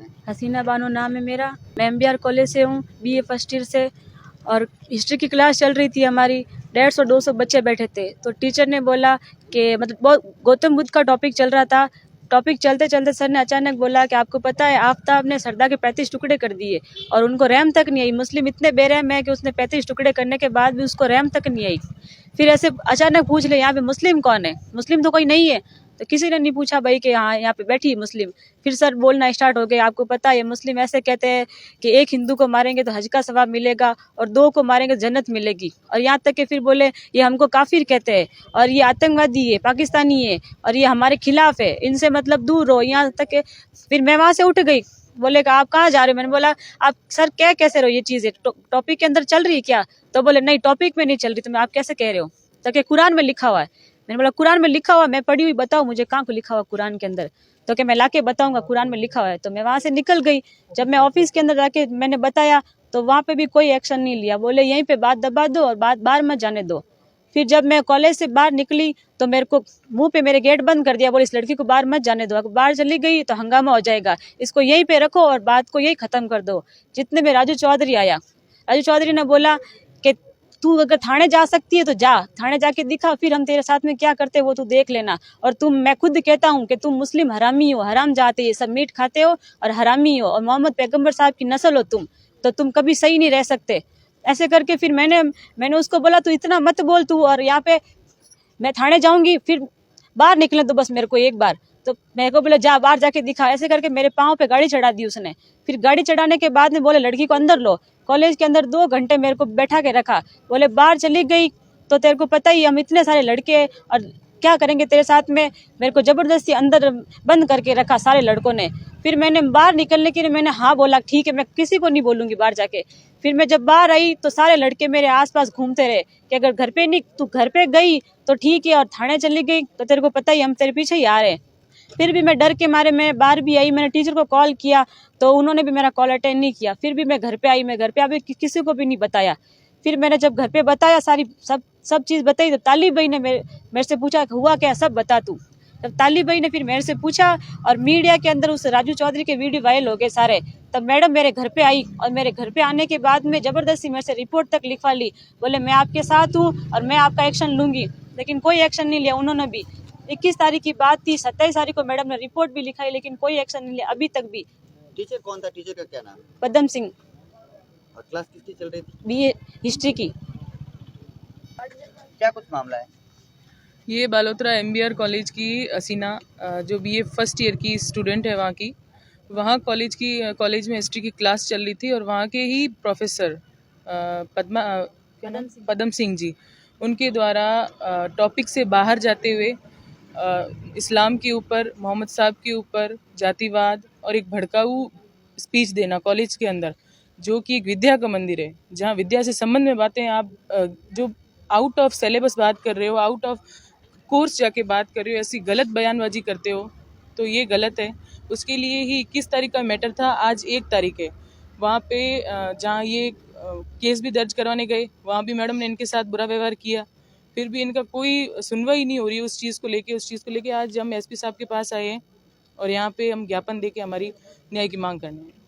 हैं? हसीना बानो नाम है मेरा। मैं MBR कॉलेज से हूँ, BA फर्स्ट ईयर से। और हिस्ट्री की क्लास चल रही थी हमारी, 150-200 बच्चे बैठे थे। तो टीचर ने बोला कि मतलब बहुत गौतम बुद्ध का टॉपिक चल रहा था। टॉपिक चलते चलते सर ने अचानक बोला कि आपको पता है आफताब ने सरदा के 35 टुकड़े कर दिए और उनको रहम तक नहीं आई। मुस्लिम इतने बेरहम है कि उसने 35 टुकड़े करने के बाद भी उसको रहम तक नहीं आई। फिर ऐसे अचानक पूछ ले यहाँ पे मुस्लिम कौन है, मुस्लिम तो कोई नहीं है। तो किसी ने नहीं पूछा भाई कि हाँ यहाँ पे बैठी मुस्लिम। फिर सर बोलना स्टार्ट हो गए, आपको पता है मुस्लिम ऐसे कहते हैं कि एक हिंदू को मारेंगे तो हज का सवाब मिलेगा और 2 को मारेंगे जन्नत मिलेगी। और यहाँ तक कि फिर बोले ये हमको काफिर कहते हैं और ये आतंकवादी है, पाकिस्तानी है और ये हमारे खिलाफ है, इनसे मतलब दूर रहो। यहाँ तक के फिर मैं वहां से उठ गई। बोले कि आप कहाँ जा रहे हो? मैंने बोला आप सर क्या कैसे रहो, ये चीजें टॉपिक के अंदर चल रही है क्या? तो बोले नहीं टॉपिक में नहीं चल रही। तो मैं आप कैसे कह रहे हो? तो कि कुरान में लिखा हुआ है। मैंने बोला कुरान में लिखा हुआ, मैं पढ़ी हुई, बताओ मुझे कहाँ को लिखा हुआ कुरान के अंदर। तो कि मैं लाके बताऊंगा कुरान में लिखा हुआ है। तो मैं वहां से निकल गई। जब मैं ऑफिस के अंदर जाके मैंने बताया तो वहां पे भी कोई एक्शन नहीं लिया। बोले यहीं पे बात दबा दो और बात बाहर मत जाने दो। फिर जब मैं कॉलेज से बाहर निकली तो मेरे को मुंह पे मेरे गेट बंद कर दिया। बोले इस लड़की को बाहर मत जाने दो, बाहर चली गई तो हंगामा हो जाएगा, इसको यहीं पे रखो और बात को यही खत्म कर दो। जितने में राजू चौधरी आया, राजू चौधरी ने बोला कि तू अगर थाने जा सकती है तो जा, थाने जाके दिखा, फिर हम तेरे साथ में क्या करते वो तू देख लेना। और मैं खुद कहता हूँ कि तुम मुस्लिम हरामी हो, हराम जाते, ये सब मीट खाते हो और हरामी हो और मोहम्मद पैगंबर साहब की नस्ल हो तुम, तो तुम कभी सही नहीं रह सकते। ऐसे करके फिर मैंने उसको बोला तू इतना मत बोल तू, और यहाँ पे मैं थाने जाऊंगी, फिर बाहर निकले तो बस मेरे को एक बार। तो मेरे को बोले जा बाहर जाके दिखा। ऐसे करके मेरे पाँव पे गाड़ी चढ़ा दी उसने। फिर गाड़ी चढ़ाने के बाद में बोले लड़की को अंदर लो। कॉलेज के अंदर 2 घंटे मेरे को बैठा के रखा। बोले बाहर चली गई तो तेरे को पता ही हम इतने सारे लड़के और क्या करेंगे तेरे साथ में। मेरे को जबरदस्ती अंदर बंद करके रखा सारे लड़कों ने। फिर मैंने बाहर निकलने के लिए मैंने हाँ बोला, ठीक है मैं किसी को नहीं बोलूंगी बाहर जाके। फिर मैं जब बाहर आई तो सारे लड़के मेरे आसपास घूमते रहे कि अगर घर पे नहीं, तू घर पे गई तो ठीक है और थाने चली गई तो तेरे को पता ही हम तेरे पीछे ही आ रहे हैं। फिर भी मैं डर के मारे मैं बाहर भी आई। मैंने टीचर को कॉल किया तो उन्होंने भी मेरा कॉल अटेंड नहीं किया। फिर भी मैं घर पे आई। मैं घर पे अभी किसी को भी नहीं बताया। फिर मैंने जब घर पे बताया सारी सब चीज़ बताई तो तालिब भाई ने मेरे से पूछा हुआ क्या, सब बता तू। तब तालिब भाई ने फिर मेरे से पूछा और मीडिया के अंदर उस राजू चौधरी के वीडियो वायरल हो गए सारे। तब मैडम मेरे घर पे आई और मेरे घर पे आने के बाद में जबरदस्ती मेरे से रिपोर्ट तक लिखवा ली। बोले मैं आपके साथ हूँ और मैं आपका एक्शन लूंगी, लेकिन कोई एक्शन नहीं लिया उन्होंने भी। 21 तारीख की बात थी, 27 तारीख को मैडम ने रिपोर्ट भी लिखाई लेकिन कोई एक्शन नहीं लिया अभी तक भी। टीचर कौन था? टीचर का क्या नाम? पदम सिंह। और क्लास किसकी चल रही थी? BA हिस्ट्री की। क्या कुछ मामला है? ये बालोतरा MBR कॉलेज की हसीना जो BA फर्स्ट ईयर की स्टूडेंट है वहाँ की, वहाँ कॉलेज में हिस्ट्री की क्लास चल रही थी और वहाँ के ही प्रोफेसर पदम सिंह जी, उनके द्वारा टॉपिक से बाहर जाते हुए इस्लाम के ऊपर, मोहम्मद साहब के ऊपर, जातिवाद और एक भड़काऊ स्पीच देना कॉलेज के अंदर, जो कि एक विद्या का मंदिर है जहाँ विद्या से संबंध में बातें आप जो आउट ऑफ सिलेबस बात कर रहे हो, आउट ऑफ कोर्स जाके बात कर रहे हो, ऐसी गलत बयानबाजी करते हो तो ये गलत है। उसके लिए ही 21 तारीख का मैटर था, आज 1 तारीख है। वहाँ पे जहाँ ये केस भी दर्ज करवाने गए वहाँ भी मैडम ने इनके साथ बुरा व्यवहार किया, फिर भी इनका कोई सुनवाई नहीं हो रही उस चीज़ को लेके। आज हम SP साहब के पास आए हैं और यहाँ पे हम ज्ञापन देके हमारी न्याय की मांग करने हैं।